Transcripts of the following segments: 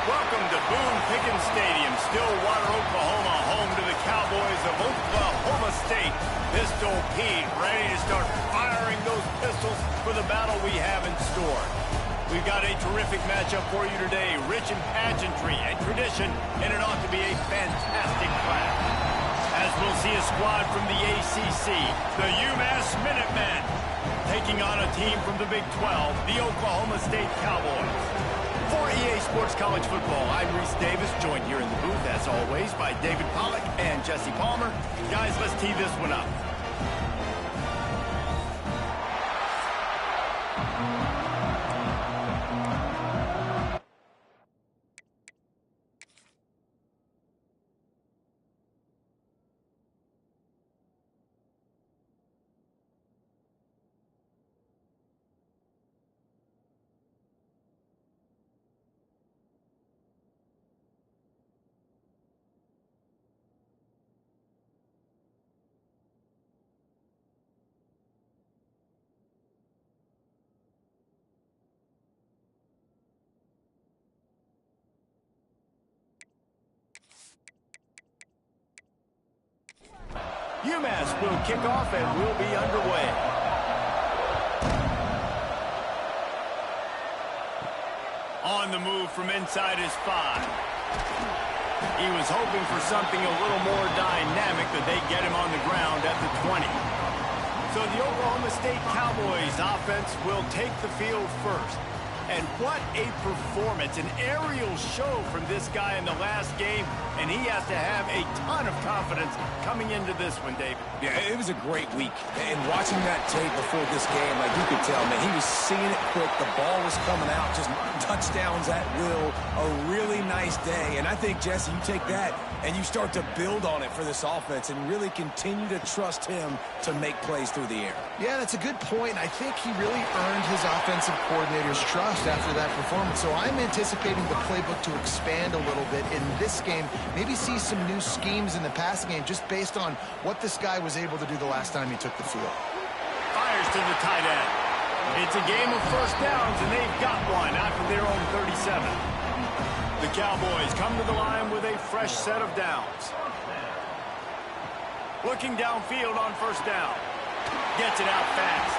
Welcome to Boone Pickens Stadium, Stillwater, Oklahoma, home to the Cowboys of Oklahoma State. Pistol Pete ready to start firing those pistols for the battle we have in store. We've got a terrific matchup for you today, rich in pageantry and tradition, and it ought to be a fantastic clash. As we'll see a squad from the ACC, the UMass Minutemen, taking on a team from the Big 12, the Oklahoma State Cowboys. For EA Sports College Football, I'm Reese Davis, joined here in the booth, as always, by David Pollack and Jesse Palmer. Guys, let's tee this one up. UMass will kick off and will be underway. On the move from inside his 5. He was hoping for something a little more dynamic, but they get him on the ground at the 20. So the Oklahoma State Cowboys offense will take the field first. And what a performance, an aerial show from this guy in the last game, and he has to have a ton of confidence coming into this one, David. Yeah, it was a great week. And watching that tape before this game, like you could tell, man, he was seeing it quick. The ball was coming out, just touchdowns at will. A really nice day. And I think, Jesse, you take that and you start to build on it for this offense and really continue to trust him to make plays through the air. Yeah, that's a good point. I think he really earned his offensive coordinator's trust after that performance. So I'm anticipating the playbook to expand a little bit in this game. Maybe see some new schemes in the passing game just based on what this guy was able to do the last time he took the field. Fires to the tight end. It's a game of first downs, and they've got one out from their own 37. The Cowboys come to the line with a fresh set of downs. Looking downfield on first down. Gets it out fast.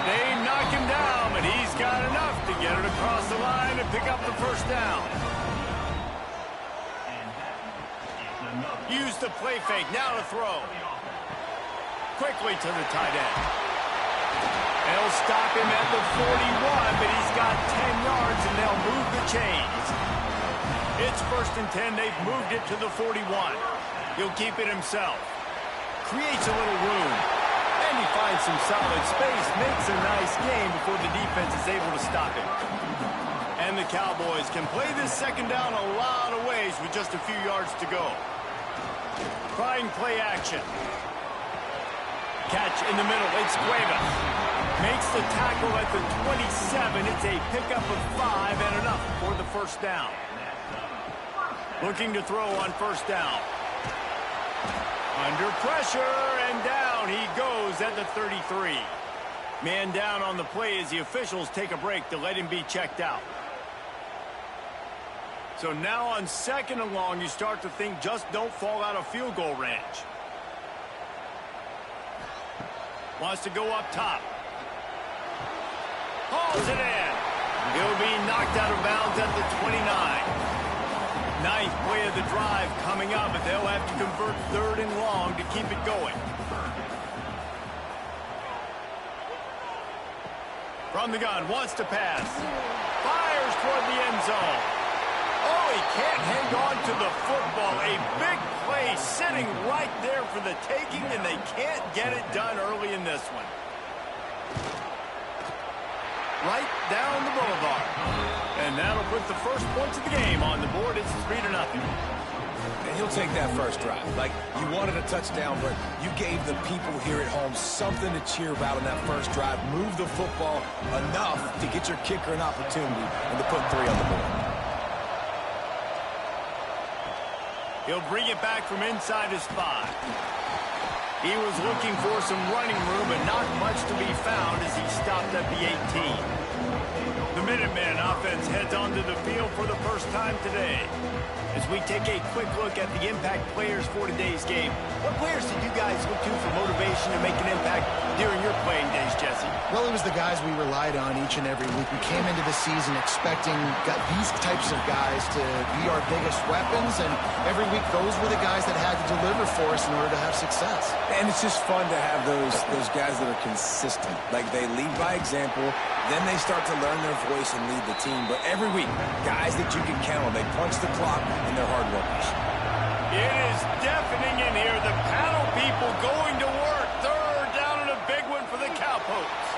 They knock him down, but he's got enough to get it across the line and pick up the first down. Use the play fake, now to throw. Quickly to the tight end. They'll stop him at the 41, but he's got 10 yards, and they'll move the chains. It's 1st and 10. They've moved it to the 41. He'll keep it himself. Creates a little room. And he finds some solid space. Makes a nice game before the defense is able to stop him. And the Cowboys can play this second down a lot of ways with just a few yards to go. Trying play action. Catch in the middle. It's Cuevas. Makes the tackle at the 27. It's a pickup of 5 and enough for the first down. Looking to throw on first down. Under pressure, and down he goes at the 33. Man down on the play as the officials take a break to let him be checked out. So now on 2nd and long, you start to think just don't fall out of field goal range. Wants to go up top. Hauls it in. He'll be knocked out of bounds at the 29. 9th play of the drive coming up, but they'll have to convert 3rd and long to keep it going. From the gun, wants to pass. Fires toward the end zone. Oh, he can't hang on to the football. A big play sitting right there for the taking, and they can't get it done early in this one. Right down the boulevard. And that'll put the first points of the game on the board. It's 3-0. And he'll take that first drive. Like, you wanted a touchdown, but you gave the people here at home something to cheer about on that first drive. Move the football enough to get your kicker an opportunity and to put 3 on the board. He'll bring it back from inside his 5. He was looking for some running room, but not much to be found as he stopped at the 18. The Minutemen offense heads onto the field for the first time today. As we take a quick look at the impact players for today's game, what players did you guys look to for motivation to make an impact during your playing days, Jesse? Well, it was the guys we relied on each and every week. We came into the season expecting these types of guys to be our biggest weapons, and every week those were the guys that had to deliver for us in order to have success. And it's just fun to have those guys that are consistent. Like, they lead by example, then they start to learn their voice and lead the team. But every week, guys that you can count on, they punch the clock, and they're hard workers. It is deafening in here. The paddle people going to work. Third down and a big one for the Cowpokes.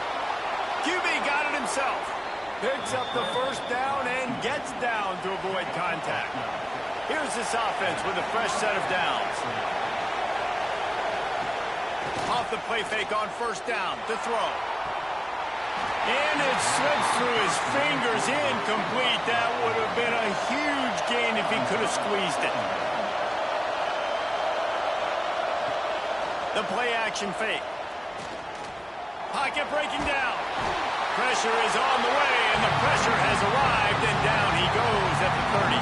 QB got it himself. Picks up the first down and gets down to avoid contact. Here's this offense with a fresh set of downs. Off the play fake on first down to throw. And it slips through his fingers, incomplete. That would have been a huge gain if he could have squeezed it. The play action fake. Pocket breaking down. Pressure is on the way, and the pressure has arrived, and down he goes at the 30.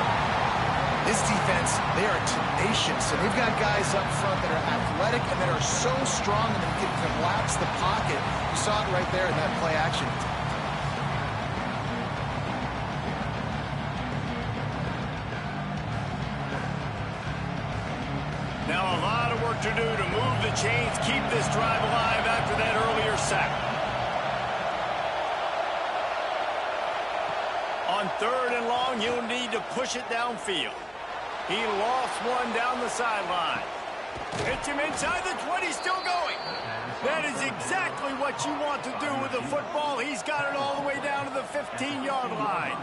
This defense, they are tenacious, and they've got guys up front that are athletic and that are so strong and that can collapse the pocket. You saw it right there in that play action. Now a lot of work to do to move the chains, keep this drive alive after that earlier sack. On third and long, you'll need to push it downfield. He lost one down the sideline. Hits him inside the 20, still going. That is exactly what you want to do with the football. He's got it all the way down to the 15-yard line.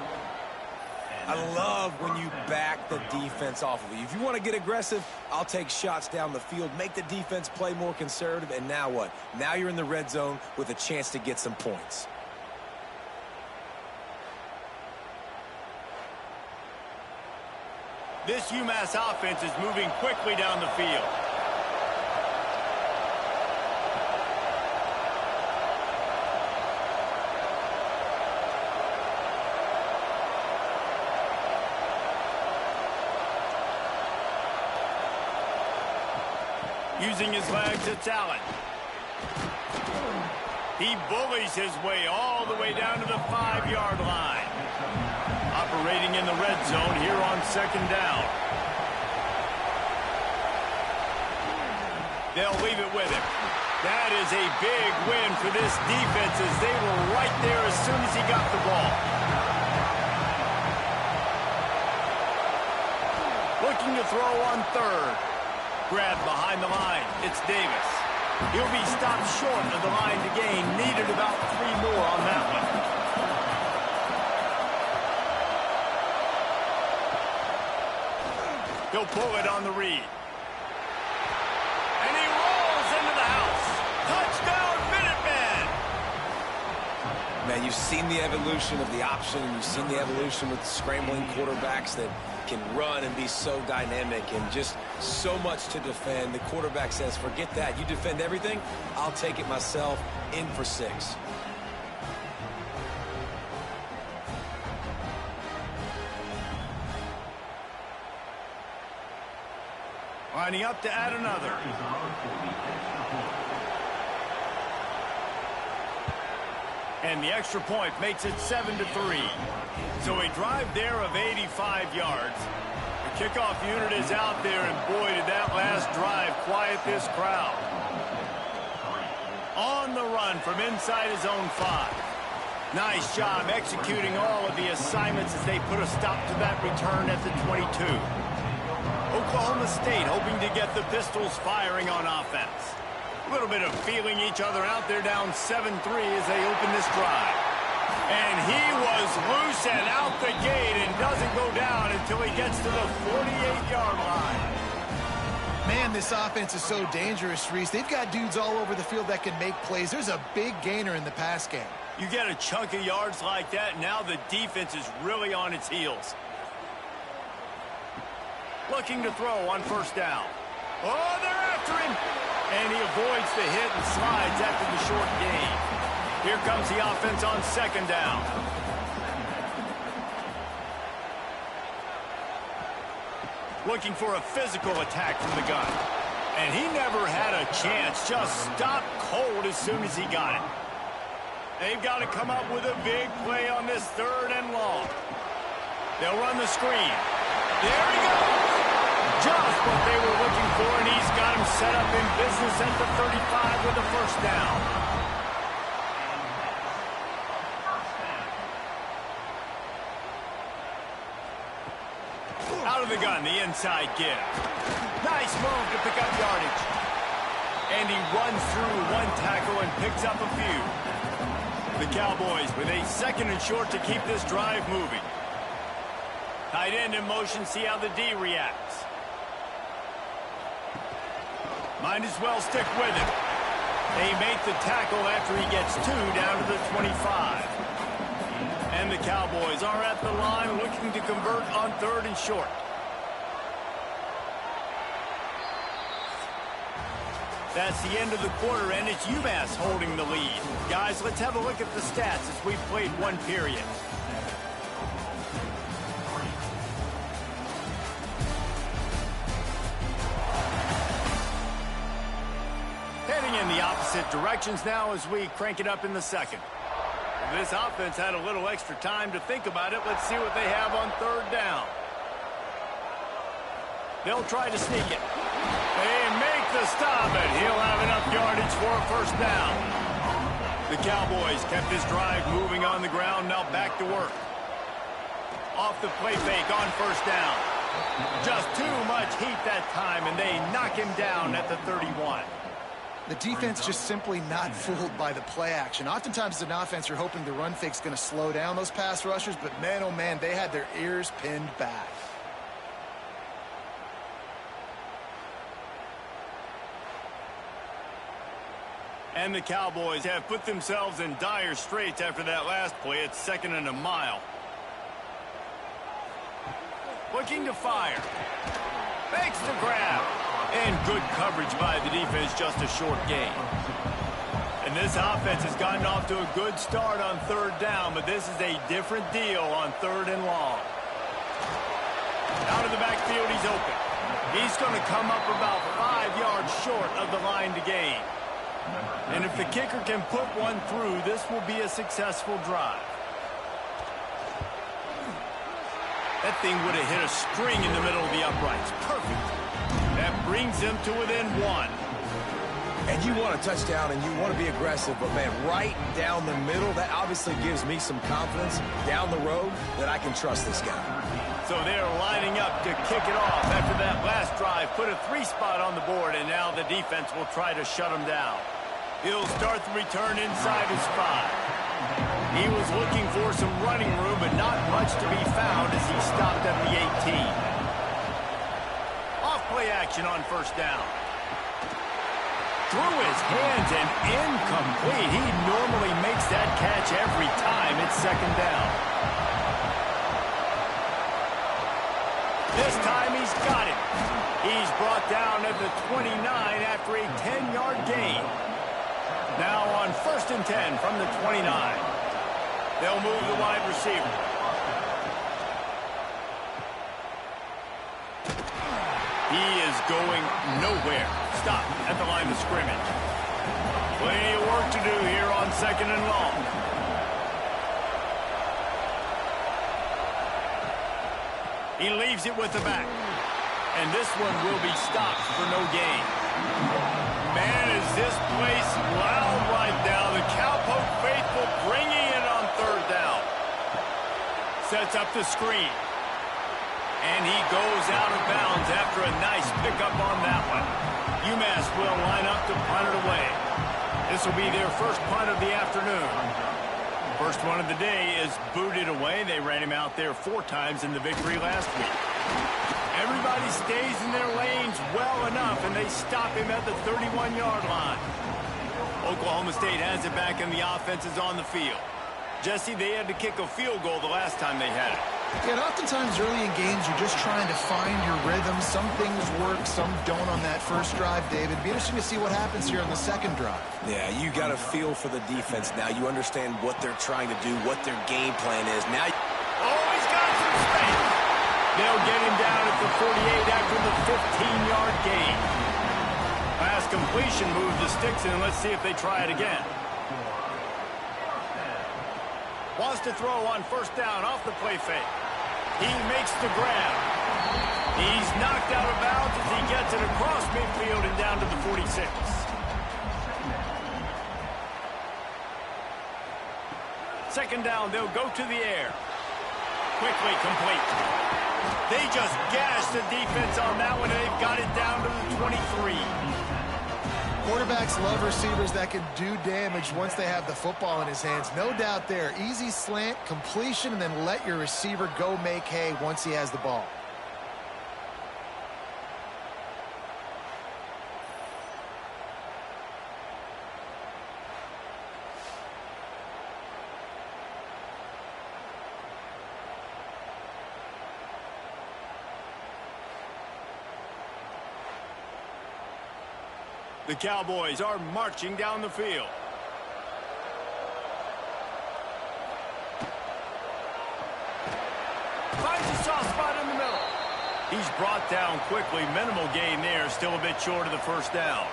I love when you back the defense off of you. If you want to get aggressive, I'll take shots down the field, make the defense play more conservative, and now what? Now you're in the red zone with a chance to get some points. This UMass offense is moving quickly down the field. Using his legs, it's Allen. He bullies his way all the way down to the 5-yard line. Operating in the red zone here on second down. They'll leave it with him. That is a big win for this defense as they were right there as soon as he got the ball. Looking to throw on third. Grabbed behind the line. It's Davis. He'll be stopped short of the line to gain. Needed about 3 more on that one. He'll pull it on the read. And he rolls into the house. Touchdown, Minutemen! Man, you've seen the evolution of the option, and you've seen the evolution with scrambling quarterbacks that can run and be so dynamic and just so much to defend. The quarterback says, forget that. You defend everything, I'll take it myself. In for 6. Lining up to add another. And the extra point makes it 7-3. So a drive there of 85 yards. The kickoff unit is out there, and boy, did that last drive quiet this crowd. On the run from inside his own 5. Nice job executing all of the assignments as they put a stop to that return at the 22. Oklahoma State hoping to get the Pistols firing on offense. A little bit of feeling each other out there, down 7-3 as they open this drive. And he was loose and out the gate and doesn't go down until he gets to the 48-yard line. Man, this offense is so dangerous, Reese. They've got dudes all over the field that can make plays. There's a big gainer in the pass game. You get a chunk of yards like that, now the defense is really on its heels. Looking to throw on first down. Oh, they're after him. And he avoids the hit and slides after the short gain. Here comes the offense on second down. Looking for a physical attack from the gun. And he never had a chance. Just stopped cold as soon as he got it. They've got to come up with a big play on this 3rd and long. They'll run the screen. There he goes. Just what they were looking for, and he's got him set up in business at the 35 with a first down. Out of the gun, the inside give. Nice move to pick up yardage. And he runs through one tackle and picks up a few. The Cowboys with a 2nd and short to keep this drive moving. Tight end in motion, see how the D reacts. Might as well stick with him. They make the tackle after he gets 2 down to the 25. And the Cowboys are at the line looking to convert on 3rd and short. That's the end of the quarter, and it's UMass holding the lead. Guys, let's have a look at the stats as we've played one period. Heading in the opposite directions now as we crank it up in the 2nd. This offense had a little extra time to think about it. Let's see what they have on 3rd down. They'll try to sneak it. They make the stop, and he'll have enough yardage for a first down. The Cowboys kept this drive moving on the ground, now back to work. Off the play fake on first down. Just too much heat that time, and they knock him down at the 31. The defense just simply not fooled by the play action. Oftentimes as an offense, you're hoping the run fake's going to slow down those pass rushers, but man, oh man, they had their ears pinned back. And the Cowboys have put themselves in dire straits after that last play. It's 2nd and a mile. Looking to fire. Makes the grab. And good coverage by the defense, just a short gain. And this offense has gotten off to a good start on 3rd down, but this is a different deal on 3rd and long. Out of the backfield, he's open. He's going to come up about 5 yards short of the line to gain. And if the kicker can put one through, this will be a successful drive. That thing would have hit a string in the middle of the uprights. Perfect. That brings them to within 1. And you want a touchdown and you want to be aggressive, but man, right down the middle, that obviously gives me some confidence down the road that I can trust this guy. So they're lining up to kick it off after that last drive. Put a 3 spot on the board, and now the defense will try to shut them down. He'll start the return inside his 5. He was looking for some running room, but not much to be found as he stopped at the 18. Off play action on first down. Through his hands and incomplete. He normally makes that catch every time. It's 2nd down. This time he's got it. He's brought down at the 29 after a 10-yard gain. Now on 1st and 10 from the 29. They'll move the wide receiver. He is going nowhere. Stop at the line of scrimmage. Plenty of work to do here on 2nd and long. He leaves it with the back. And this one will be stopped for no gain. Man, is this place loud right now. The Cowpoke faithful bringing it on 3rd down. Sets up the screen. And he goes out of bounds after a nice pickup on that one. UMass will line up to punt it away. This will be their first punt of the afternoon. First one of the day is booted away. They ran him out there 4 times in the victory last week. Everybody stays in their lanes well enough, and they stop him at the 31-yard line. Oklahoma State has it back, and the offense is on the field. Jesse, they had to kick a field goal the last time they had it. Yeah, and oftentimes early in games, you're just trying to find your rhythm. Some things work, some don't on that first drive, David. It'd be interesting to see what happens here on the second drive. Yeah, you got a feel for the defense now. You understand what they're trying to do, what their game plan is. Now, oh, he's got some space. They'll get him down at the 48 after the 15-yard gain. Pass completion moved the sticks in. Let's see if they try it again. Wants to throw on first down off the play fake. He makes the grab. He's knocked out of bounds as he gets it across midfield and down to the 46. Second down, they'll go to the air. Quickly complete. They just gashed the defense on that one, and they've got it down to the 23. Quarterbacks love receivers that can do damage once they have the football in his hands. No doubt there. Easy slant, completion, and then let your receiver go make hay once he has the ball. The Cowboys are marching down the field. Finds a soft spot in the middle. He's brought down quickly. Minimal gain there. Still a bit short of the first down.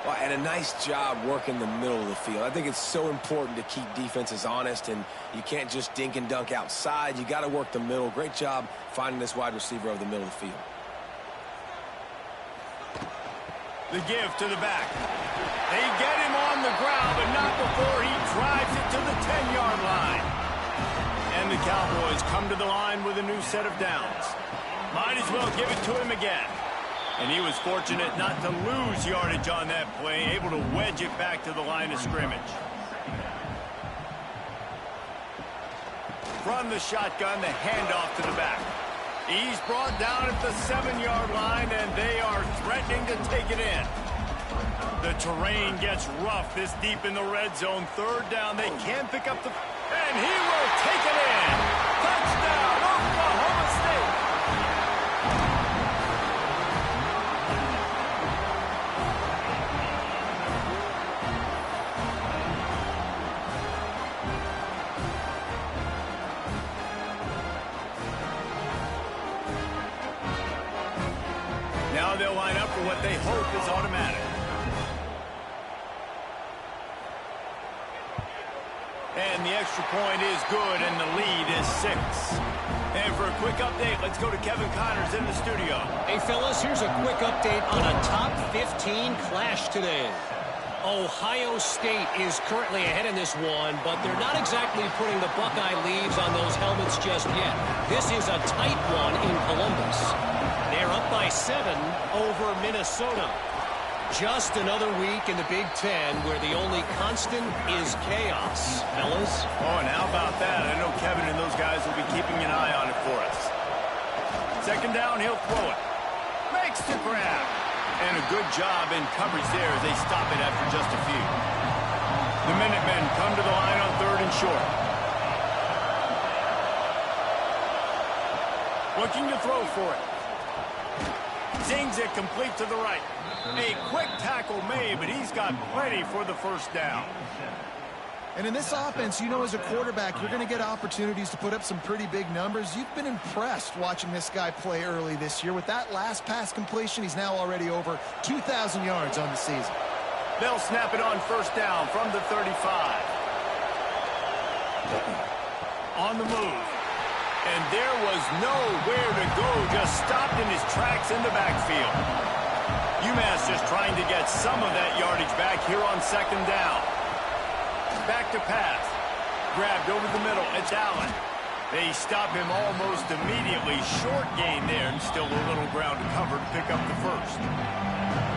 well, and a nice job working the middle of the field. I think it's so important to keep defenses honest, and you can't just dink and dunk outside. You got to work the middle. Great job finding this wide receiver over the middle of the field. The give to the back. They get him on the ground, but not before he drives it to the 10-yard line. And the Cowboys come to the line with a new set of downs. Might as well give it to him again. And he was fortunate not to lose yardage on that play, able to wedge it back to the line of scrimmage. From the shotgun, the handoff to the back. He's brought down at the 7-yard line, and they are threatening to take it in. The terrain gets rough this deep in the red zone. Third down, they can pick up the... And he will take it in. Touchdown, Oklahoma State. Now they'll line up for what they hope is automatic. And the extra point is good, and the lead is 6. And for a quick update, let's go to Kevin Connors in the studio. Hey, fellas, here's a quick update on a top 15 clash today. Ohio State is currently ahead in this one, but they're not exactly putting the Buckeye leaves on those helmets just yet. This is a tight one in Columbus. They're up by 7 over Minnesota. Just another week in the Big Ten where the only constant is chaos, fellas. Oh, and how about that? I know Kevin and those guys will be keeping an eye on it for us. Second down, he'll throw it. Makes the grab. And a good job in coverage there as they stop it after just a few. The Minutemen come to the line on 3rd and short. Looking to throw for it. Zings it complete to the right. A quick tackle made, but he's got plenty for the first down. And in this offense, you know, as a quarterback, you're going to get opportunities to put up some pretty big numbers. You've been impressed watching this guy play early this year. With that last pass completion, he's now already over 2,000 yards on the season. They'll snap it on first down from the 35. On the move. And there was nowhere to go, just stopped in his tracks in the backfield. UMass just trying to get some of that yardage back here on second down. Back to pass. Grabbed over the middle. It's Allen. They stop him almost immediately. Short gain there, and still a little ground to cover to pick up the first.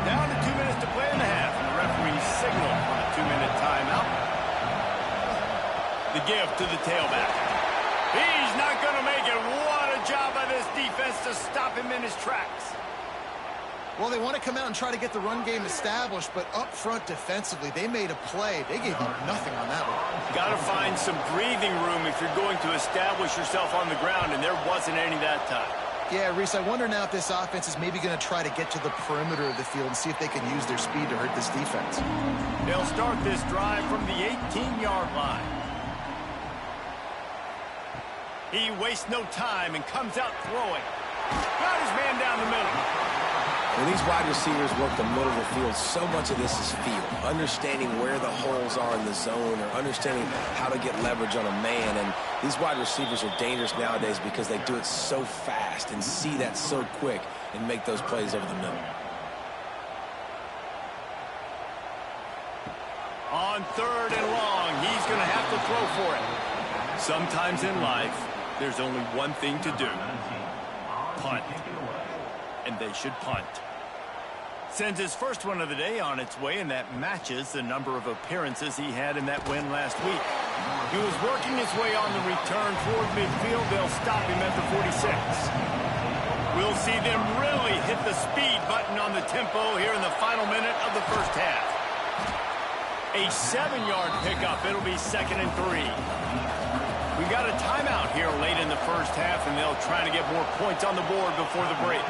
Down to 2 minutes to play in the half, and the referee signaled for the 2-minute timeout. The give to the tailback. He's not going to make it. What a job by this defense to stop him in his tracks. Well, they want to come out and try to get the run game established, but up front defensively, they made a play. They gave you nothing on that one. Got to find some breathing room if you're going to establish yourself on the ground, and there wasn't any that time. Yeah, Reese, I wonder now if this offense is maybe going to try to get to the perimeter of the field and see if they can use their speed to hurt this defense. They'll start this drive from the 18-yard line. He wastes no time and comes out throwing. Got his man down the middle. When these wide receivers work the middle of the field, so much of this is feel. Understanding where the holes are in the zone or understanding how to get leverage on a man. And these wide receivers are dangerous nowadays because they do it so fast and see that so quick and make those plays over the middle. On 3rd and long, he's going to have to throw for it. Sometimes in life, there's only one thing to do. Punt. And they should punt. Sends his first one of the day on its way, and that matches the number of appearances he had in that win last week. He was working his way on the return toward midfield. They'll stop him at the 46. We'll see them really hit the speed button on the tempo here in the final minute of the first half. A 7-yard pickup. It'll be 2nd and 3. We got a timeout here late in the first half, and they'll try to get more points on the board before the break.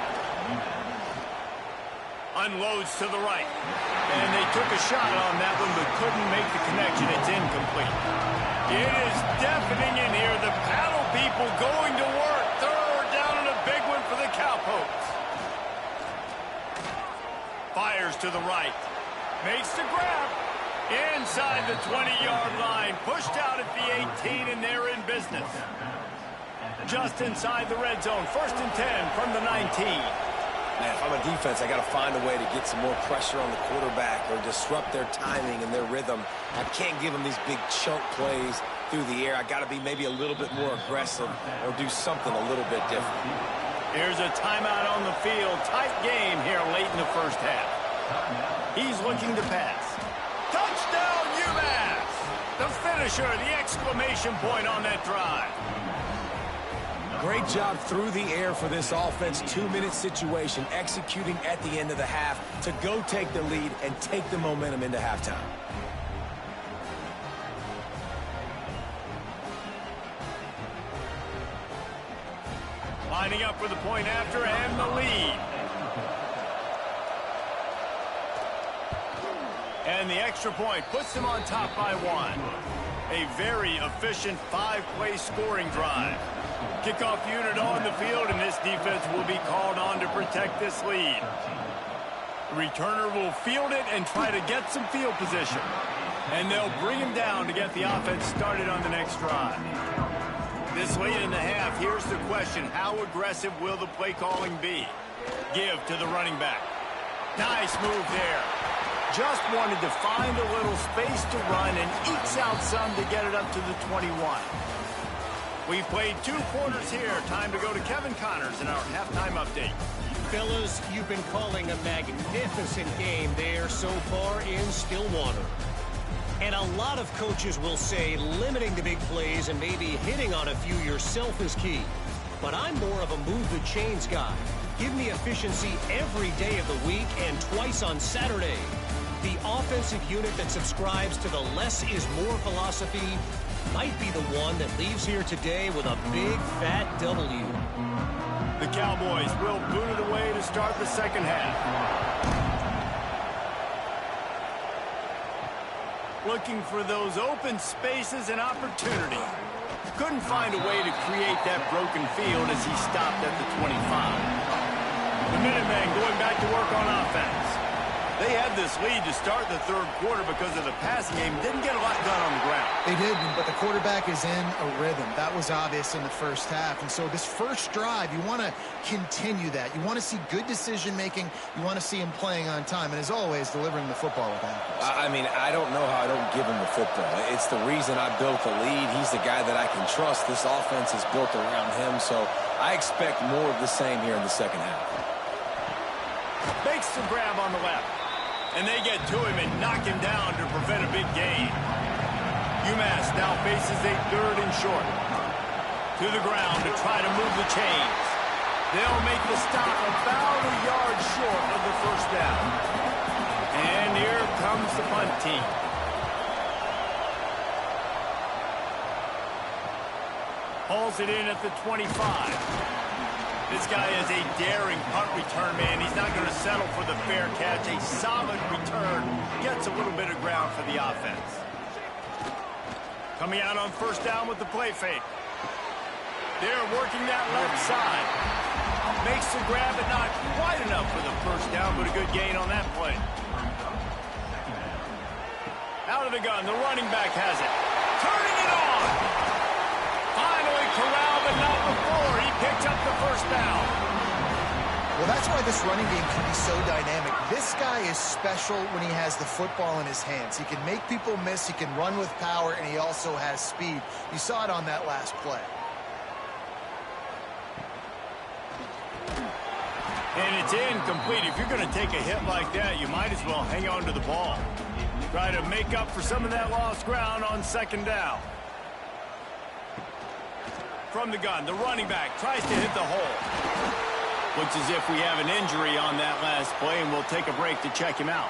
Unloads to the right. And they took a shot on that one, but couldn't make the connection. It's incomplete. It is deafening in here. The paddle people going to work. 3rd down and a big one for the Cowpokes. Fires to the right. Makes the grab. Inside the 20-yard line. Pushed out at the 18, and they're in business. Just inside the red zone. 1st and 10 from the 19. Man, if I'm a defense, I got to find a way to get some more pressure on the quarterback or disrupt their timing and their rhythm. I can't give them these big chunk plays through the air. I got to be maybe a little bit more aggressive or do something a little bit different. Here's a timeout on the field. Tight game here late in the first half. He's looking to pass. Touchdown, UMass! The finisher, the exclamation point on that drive. Great job through the air for this offense. 2-minute situation, executing at the end of the half to go take the lead and take the momentum into halftime. Lining up for the point after and the lead. And the extra point puts them on top by 1. A very efficient 5-play scoring drive. Kickoff unit on the field, and this defense will be called on to protect this lead. The returner will field it and try to get some field position. And they'll bring him down to get the offense started on the next drive. This late in the half, here's the question. How aggressive will the play calling be? Give to the running back. Nice move there. Just wanted to find a little space to run and ekes out some to get it up to the 21. We've played 2 quarters here. Time to go to Kevin Connors in our halftime update. Fellas, you've been calling a magnificent game there so far in Stillwater. And a lot of coaches will say limiting the big plays and maybe hitting on a few yourself is key. But I'm more of a move the chains guy. Give me efficiency every day of the week and twice on Saturday. The offensive unit that subscribes to the less is more philosophy might be the one that leaves here today with a big fat W. The Cowboys will boot it away to start the second half. Looking for those open spaces and opportunity. Couldn't find a way to create that broken field as he stopped at the 25. The Minutemen going back to work on offense. They had this lead to start the 3rd quarter because of the passing game. Didn't get a lot done on the ground. They didn't, but the quarterback is in a rhythm. That was obvious in the first half. And so this first drive, you want to continue that. You want to see good decision-making. You want to see him playing on time. And as always, delivering the football with accuracy. I mean, I don't know how I don't give him the football. It's the reason I built the lead. He's the guy that I can trust. This offense is built around him. So I expect more of the same here in the second half. Makes the grab on the left. And they get to him and knock him down to prevent a big gain. UMass now faces a 3rd and short. To the ground to try to move the chains. They'll make the stop about a yard short of the first down. And here comes the punt team. Hauls it in at the 25. This guy is a daring punt return man. He's not going to settle for the fair catch. A solid return gets a little bit of ground for the offense. Coming out on first down with the play fake. They're working that left side. Makes the grab, but not quite enough for the first down, but a good gain on that play. Out of the gun, the running back has it. Turning it on. Finally corralled, but not before. He picks up the first down. Well, that's why this running game can be so dynamic. This guy is special when he has the football in his hands. He can make people miss, he can run with power, and he also has speed. You saw it on that last play. And it's incomplete. If you're going to take a hit like that, you might as well hang on to the ball. Try to make up for some of that lost ground on second down. From the gun, the running back tries to hit the hole. Looks as if we have an injury on that last play, and we'll take a break to check him out.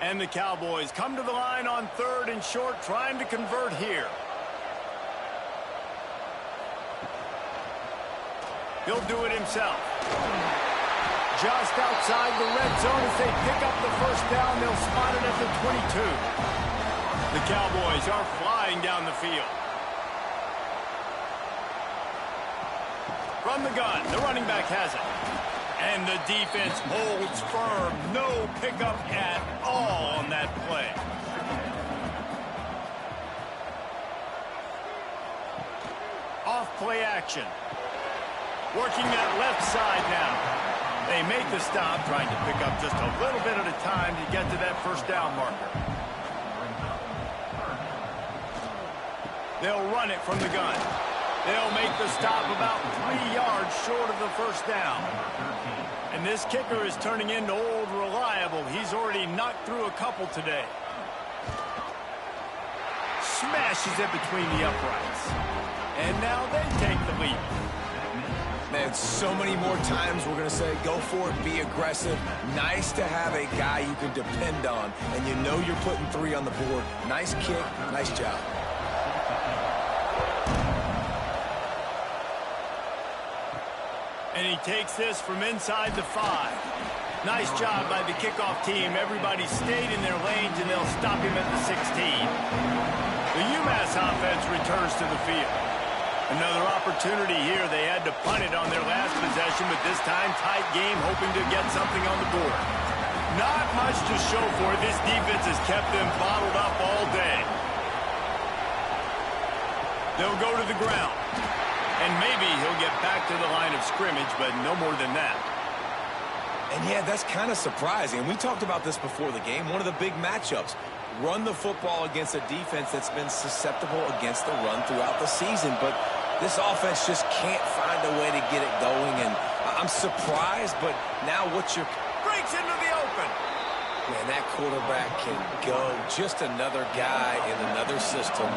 And the Cowboys come to the line on third and short, trying to convert here. He'll do it himself. Just outside the red zone as they pick up the first down. They'll spot it at the 22. The Cowboys are flying down the field. From the gun, the running back has it. And the defense holds firm. No pickup at all on that play. Off play action. Working that left side now. They make the stop, trying to pick up just a little bit at a time to get to that first down marker. They'll run it from the gun. They'll make the stop about 3 yards short of the first down. And this kicker is turning into old reliable. He's already knocked through a couple today. Smashes it between the uprights. And now they take the lead. Man, so many more times we're going to say, go for it, be aggressive. Nice to have a guy you can depend on, and you know you're putting 3 on the board. Nice kick, nice job. And he takes this from inside the 5. Nice job by the kickoff team. Everybody stayed in their lanes, and they'll stop him at the 16. The UMass offense returns to the field. Another opportunity here. They had to punt it on their last possession, but this time tight game, hoping to get something on the board. Not much to show for it. This defense has kept them bottled up all day. They'll go to the ground. And maybe he'll get back to the line of scrimmage, but no more than that. And yeah, that's kind of surprising. We talked about this before the game. One of the big matchups. Run the football against a defense that's been susceptible against the run throughout the season. But this offense just can't find a way to get it going. And I'm surprised, but now what's your... Breaks into the open. Man, that quarterback can go. Just another guy in another system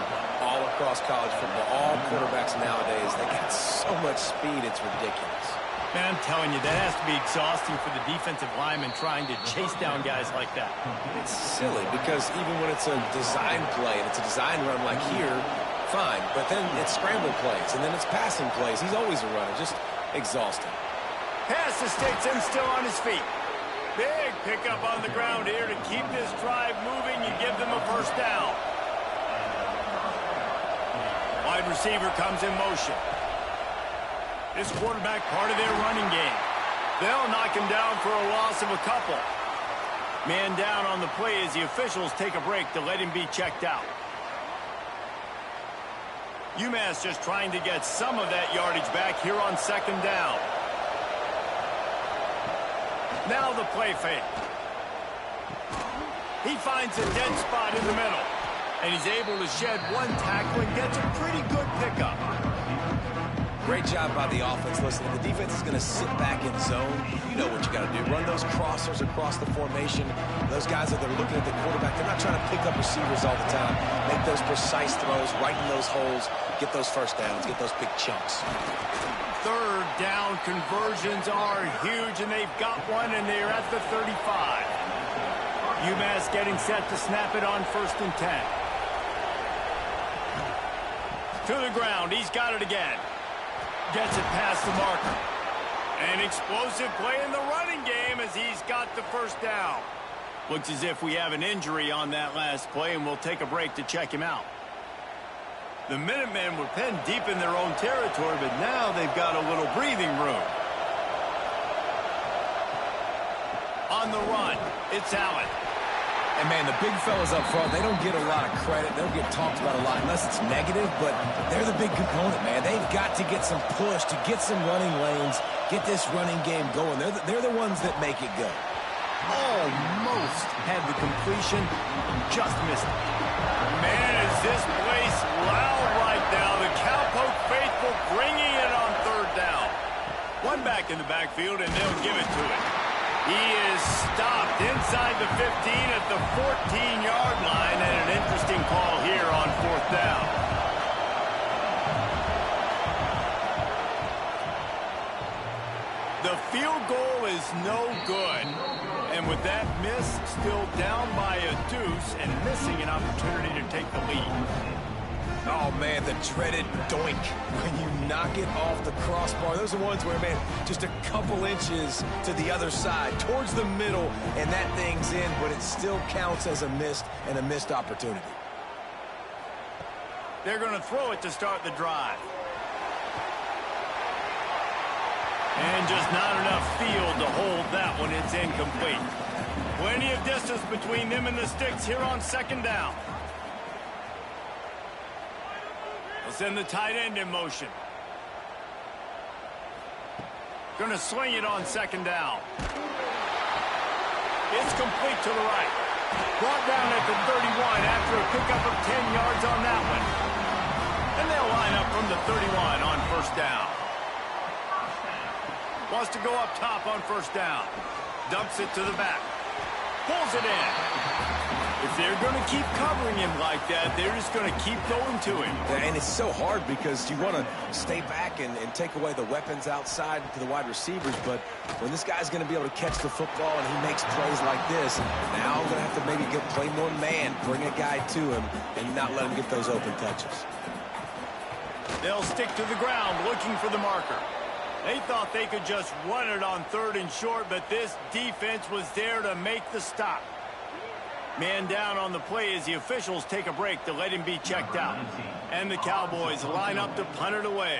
all across college football. All quarterbacks nowadays, they got so much speed, it's ridiculous. Man, I'm telling you, that has to be exhausting for the defensive lineman trying to chase down guys like that. It's silly because even when it's a design play and it's a design run like here, fine. But then it's scramble plays and then it's passing plays. He's always a runner, just exhausting. Pass to Stetson still on his feet. Big pickup on the ground here to keep this drive moving. You give them a first down. Wide receiver comes in motion. This quarterback part of their running game. They'll knock him down for a loss of a couple. Man down on the play as the officials take a break to let him be checked out. UMass just trying to get some of that yardage back here on second down. Now the play fake. He finds a dead spot in the middle. And he's able to shed one tackle and gets a pretty good pickup. great job by the offense. Listen, if the defense is going to sit back in zone, you know what you got to do. Run those crossers across the formation. Those guys that are looking at the quarterback, they're not trying to pick up receivers all the time. Make those precise throws, right in those holes, get those first downs, get those big chunks. Third down conversions are huge, and they've got one, and they're at the 35. UMass getting set to snap it on 1st and 10. To the ground. He's got it again. Gets it past the marker. An explosive play in the running game as he's got the first down. Looks as if we have an injury on that last play, and we'll take a break to check him out. The Minutemen were pinned deep in their own territory, but now they've got a little breathing room. On the run, it's Allen. And, man, the big fellas up front, they don't get a lot of credit. They don't get talked about a lot unless it's negative, but they're the big component, man. They've got to get some push, to get some running lanes, get this running game going. They're the ones that make it go. Almost had the completion, just missed it. Man, is this place loud right now. The Cowpoke faithful bringing it on 3rd down. One back in the backfield, and they'll give it to it. He is stopped inside the 15 at the 14-yard line, and an interesting call here on 4th down. The field goal is no good. And with that miss, still down by a deuce and missing an opportunity to take the lead. Oh, man, the dreaded doink when you knock it off the crossbar. Those are ones where, man, just a couple inches to the other side, towards the middle, and that thing's in, but it still counts as a missed opportunity. They're going to throw it to start the drive. And just not enough field to hold that one. It's incomplete. Plenty of distance between them and the sticks here on 2nd down. They'll send the tight end in motion. Going to swing it on 2nd down. It's complete to the right. Brought down at the 31 after a pickup of 10 yards on that one. And they'll line up from the 31 on 1st down. Wants to go up top on 1st down. Dumps it to the back. Pulls it in. If they're going to keep covering him like that, they're just going to keep going to him. And it's so hard because you want to stay back and take away the weapons outside to the wide receivers, but when this guy's going to be able to catch the football and he makes plays like this, now I'm going to have to maybe play more man, bring a guy to him, and not let him get those open touches. They'll stick to the ground looking for the marker. They thought they could just run it on 3rd and short, but this defense was there to make the stop. Man down on the play as the officials take a break to let him be checked out. And the Cowboys line up to punt it away.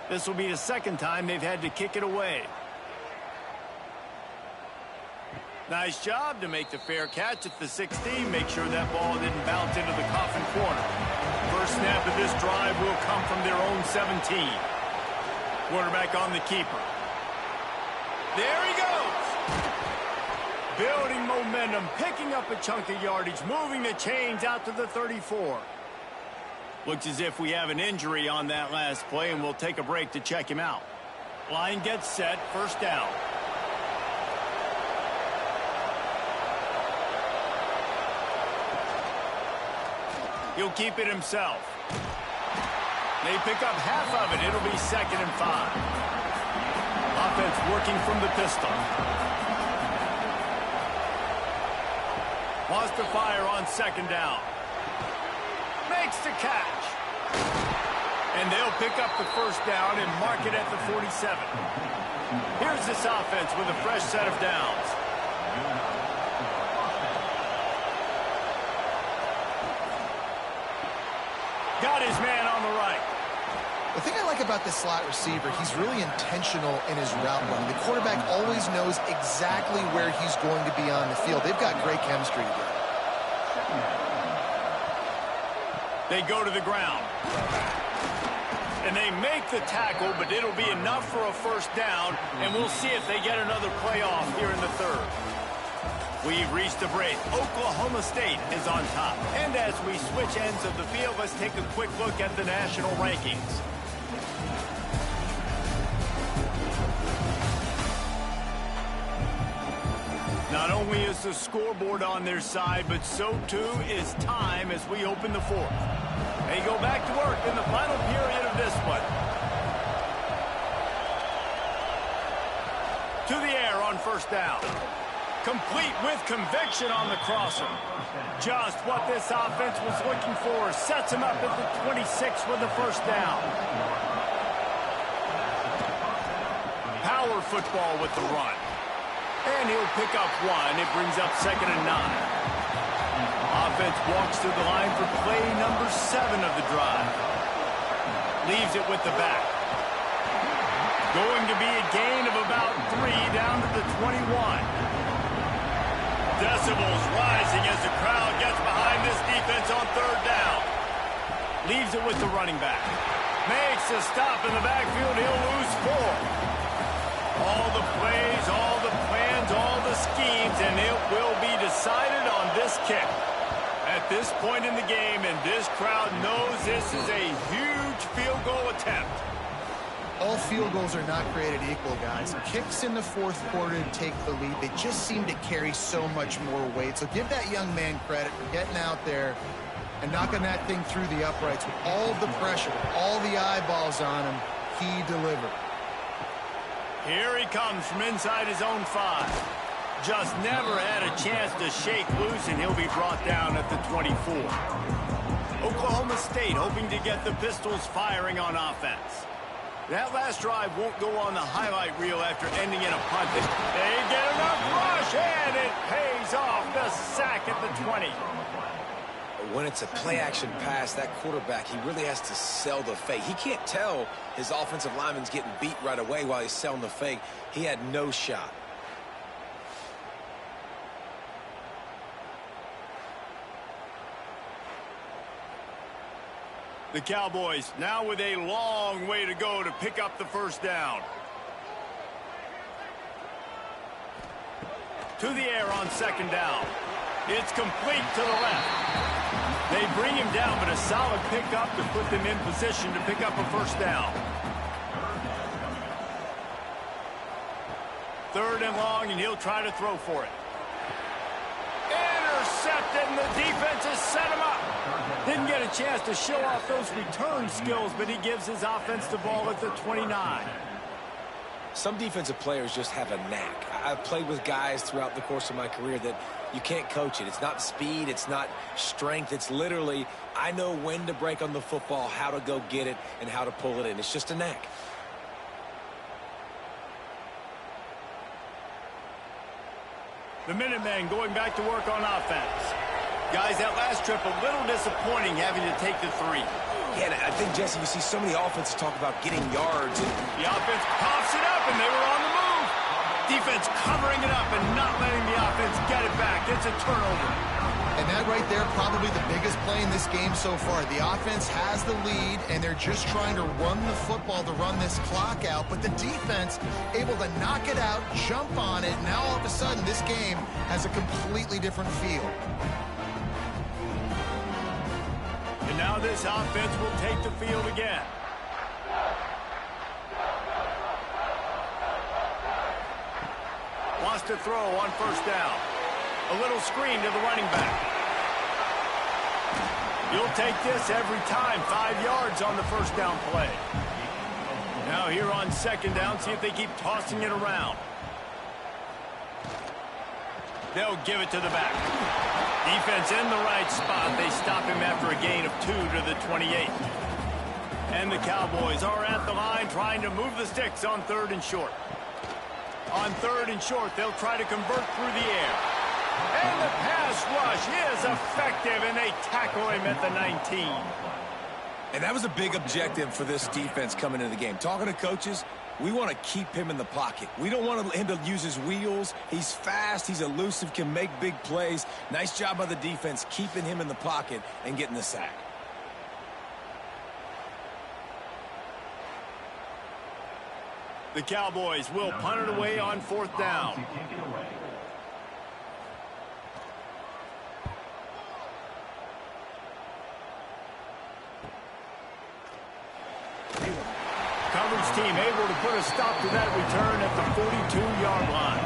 This will be the 2nd time they've had to kick it away. Nice job to make the fair catch at the 16. Make sure that ball didn't bounce into the coffin corner. First snap of this drive will come from their own 17. Quarterback on the keeper. There he goes. Building momentum, picking up a chunk of yardage, moving the chains out to the 34. Looks as if we have an injury on that last play, and we'll take a break to check him out. Line gets set, 1st down. He'll keep it himself. They pick up half of it. It'll be 2nd and 5. Offense working from the pistol. Wants to fire on 2nd down. Makes the catch. And they'll pick up the 1st down and mark it at the 47. Here's this offense with a fresh set of downs. Got his man on the right. The thing I like about this slot receiver, he's really intentional in his route running. The quarterback always knows exactly where he's going to be on the field. They've got great chemistry together. They go to the ground. And they make the tackle, but it'll be enough for a 1st down, and we'll see if they get another playoff here in the 3rd. We've reached the break. Oklahoma State is on top. And as we switch ends of the field, let's take a quick look at the national rankings. Not only is the scoreboard on their side, but so too is time as we open the fourth. They go back to work in the final period of this one. To the air on first down. Complete with conviction on the crosser. Just what this offense was looking for. Sets him up at the 26 with the first down. Power football with the run. And he'll pick up one. It brings up 2nd and 9. Offense walks through the line for play number 7 of the drive. Leaves it with the back. Going to be a gain of about 3 down to the 21. Decibels rising as the crowd gets behind this defense on 3rd down. Leaves it with the running back. Makes a stop in the backfield. He'll lose 4. All the plays, all the plans, all the schemes, and it will be decided on this kick. At this point in the game, and this crowd knows this is a huge field goal attempt. All field goals are not created equal, guys. Kicks in the 4th quarter to take the lead, they just seem to carry so much more weight. So give that young man credit for getting out there and knocking that thing through the uprights with all of the pressure, with all the eyeballs on him. He delivered. Here he comes from inside his own 5. Just never had a chance to shake loose, and he'll be brought down at the 24. Oklahoma State hoping to get the Pistols firing on offense. That last drive won't go on the highlight reel after ending in a punt. They get enough rush, and it pays off. The sack at the 20. When it's a play-action pass, that quarterback, he really has to sell the fake. He can't tell his offensive lineman's getting beat right away while he's selling the fake. He had no shot. The Cowboys now with a long way to go to pick up the first down. To the air on 2nd down. It's complete to the left. They bring him down, but a solid pickup to put them in position to pick up a first down. 3rd and long, and he'll try to throw for it. Intercepted, and the defense has set him up. Didn't get a chance to show off those return skills, but he gives his offense the ball at the 29. Some defensive players just have a knack. I've played with guys throughout the course of my career that you can't coach it. It's not speed, it's not strength. It's literally, I know when to break on the football, how to go get it, and how to pull it in. It's just a knack. The Minutemen going back to work on offense. Guys, that last trip a little disappointing having to take the 3. Yeah, I think, Jesse, you see so many offenses talk about getting yards. And the offense pops it up, and they were on the move. Defense covering it up and not letting the offense get it back. It's a turnover. And that right there, probably the biggest play in this game so far. The offense has the lead, and they're just trying to run the football to run this clock out. But the defense able to knock it out, jump on it. Now all of a sudden, this game has a completely different feel. And now this offense will take the field again. Wants to throw on first down. A little screen to the running back. You'll take this every time. 5 yards on the first down play. Now here on 2nd down, see if they keep tossing it around. They'll give it to the back. Defense in the right spot. They stop him after a gain of 2 to the 28. And the Cowboys are at the line trying to move the sticks on 3rd and short. On 3rd and short, they'll try to convert through the air. And the pass rush is effective, and they tackle him at the 19. And that was a big objective for this defense coming into the game. Talking to coaches, we want to keep him in the pocket. We don't want him to use his wheels. He's fast, he's elusive, can make big plays. Nice job by the defense keeping him in the pocket and getting the sack. The Cowboys will punt it away on 4th down. Coverage team able to put a stop to that return at the 42-yard line.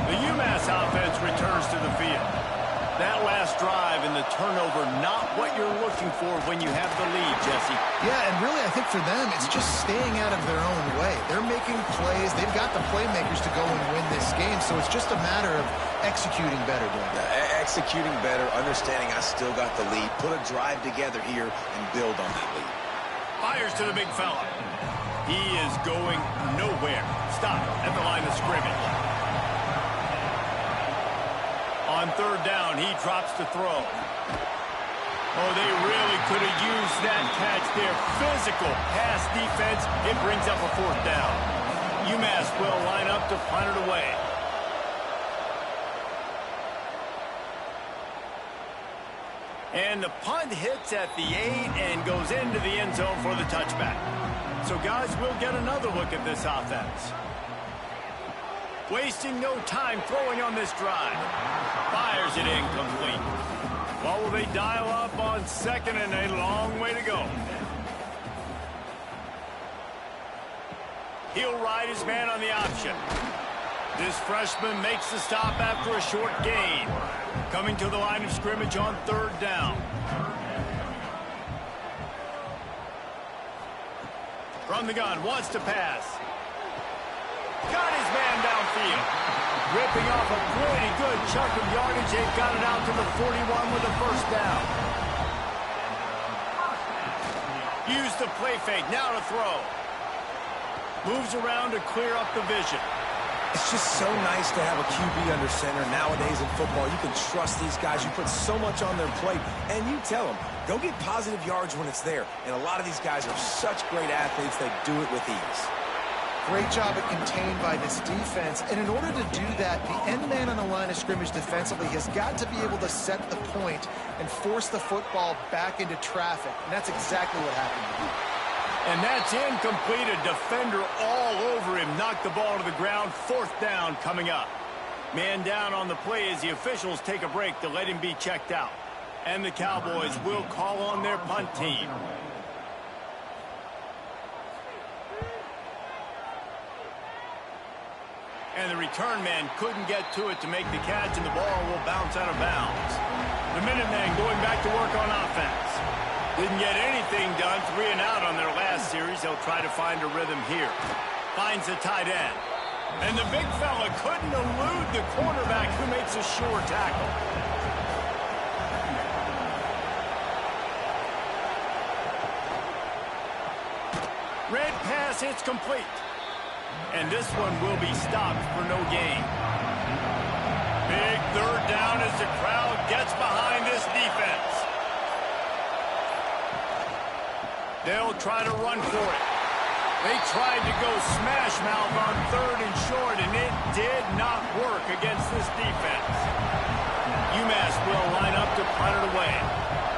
The UMass offense returns to the field. That last drive and the turnover, not what you're looking for when you have the lead, Jesse. Yeah, and really I think for them, it's just staying out of their own way. They're making plays. They've got the playmakers to go and win this game, so it's just a matter of executing better, Dwayne. Executing better, understanding I still got the lead, put a drive together here and build on that lead. Fires to the big fella. He is going nowhere. Stop at the line of scrimmage. On third down, he drops to throw. Oh, they really could have used that catch there. Physical pass defense. It brings up a fourth down. UMass will line up to punt it away. And the punt hits at the 8 and goes into the end zone for the touchback. So, guys, we'll get another look at this offense. Wasting no time throwing on this drive. Fires it incomplete. What will they dial up on second and a long way to go? He'll ride his man on the option. This freshman makes the stop after a short gain. Coming to the line of scrimmage on third down. From the gun, wants to pass. Got his man downfield. Ripping off a pretty good chunk of yardage. They've got it out to the 41 with a first down. Use the play fake. Now to throw. Moves around to clear up the vision. It's just so nice to have a QB under center. Nowadays in football, you can trust these guys. You put so much on their plate, and you tell them, go get positive yards when it's there. And a lot of these guys are such great athletes, they do it with ease. Great job at contained by this defense. And in order to do that, the end man on the line of scrimmage defensively has got to be able to set the point and force the football back into traffic. And that's exactly what happened. And that's incomplete. A defender all over him. Knocked the ball to the ground. Fourth down coming up. Man down on the play as the officials take a break to let him be checked out. And the Cowboys will call on their punt team. And the return man couldn't get to it to make the catch, and the ball will bounce out of bounds. The Minutemen going back to work on offense. Didn't get anything done, 3 and out on their last series. They'll try to find a rhythm here. Finds the tight end. And the big fella couldn't elude the cornerback who makes a sure tackle. Red pass hits complete. And this one will be stopped for no gain. Big third down as the crowd gets behind this defense. They'll try to run for it. They tried to go smash mouth on third and short, and it did not work against this defense. UMass will line up to punt it away.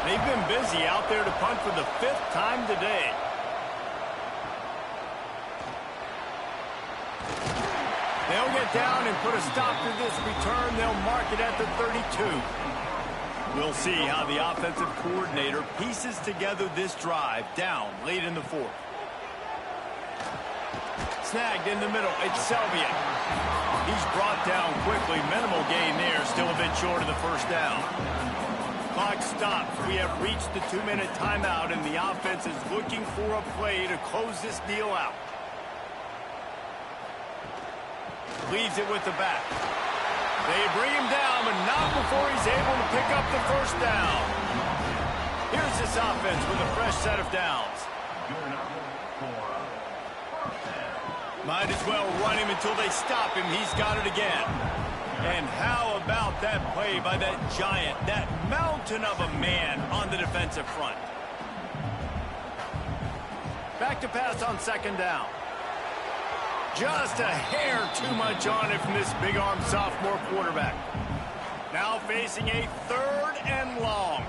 They've been busy out there to punt for the 5th time today. They'll get down and put a stop to this return. They'll mark it at the 32. We'll see how the offensive coordinator pieces together this drive down late in the 4th. Snagged in the middle. It's Selvian. He's brought down quickly. Minimal gain there. Still a bit short of the first down. Clock stops. We have reached the 2-minute timeout, and the offense is looking for a play to close this deal out. Leaves it with the back. They bring him down, but not before he's able to pick up the first down. Here's this offense with a fresh set of downs. Might as well run him until they stop him. He's got it again. And how about that play by that giant, that mountain of a man on the defensive front? Back to pass on second down. Just a hair too much on it from this big-armed sophomore quarterback. Now facing a 3rd and long.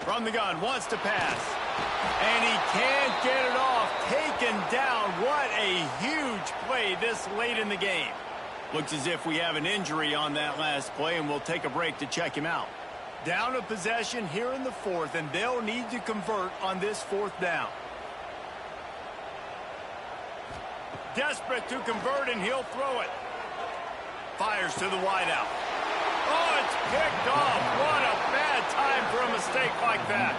From the gun, wants to pass. And he can't get it off. Taken down. What a huge play this late in the game. Looks as if we have an injury on that last play, and we'll take a break to check him out. Down a possession here in the 4th, and they'll need to convert on this 4th down. Desperate to convert, and he'll throw it. fires to the wideout. Oh, it's picked off. What a bad time for a mistake like that.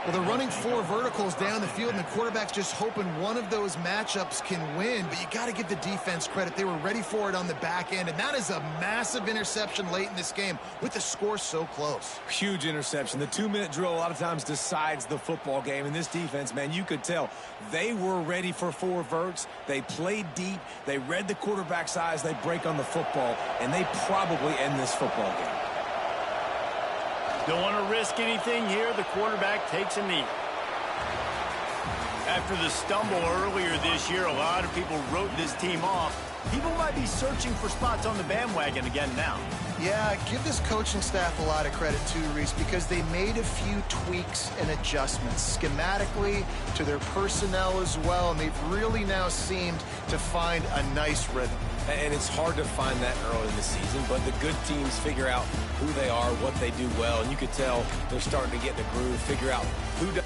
Well, they're running 4 verticals down the field, and the quarterback's just hoping one of those matchups can win. But you got to give the defense credit. They were ready for it on the back end, and that is a massive interception late in this game with the score so close. Huge interception. The 2-minute drill a lot of times decides the football game. And this defense, man, you could tell they were ready for 4 verts. They played deep. They read the quarterback's eyes. They break on the football, and they probably end this football game. Don't want to risk anything here. The quarterback takes a knee. After the stumble earlier this year, a lot of people wrote this team off. People might be searching for spots on the bandwagon again now. Yeah, give this coaching staff a lot of credit too, Reese, because they made a few tweaks and adjustments schematically to their personnel as well, and they've really now seemed to find a nice rhythm. And it's hard to find that early in the season, but the good teams figure out who they are, what they do well, and you could tell they're starting to get in the groove, figure out who does.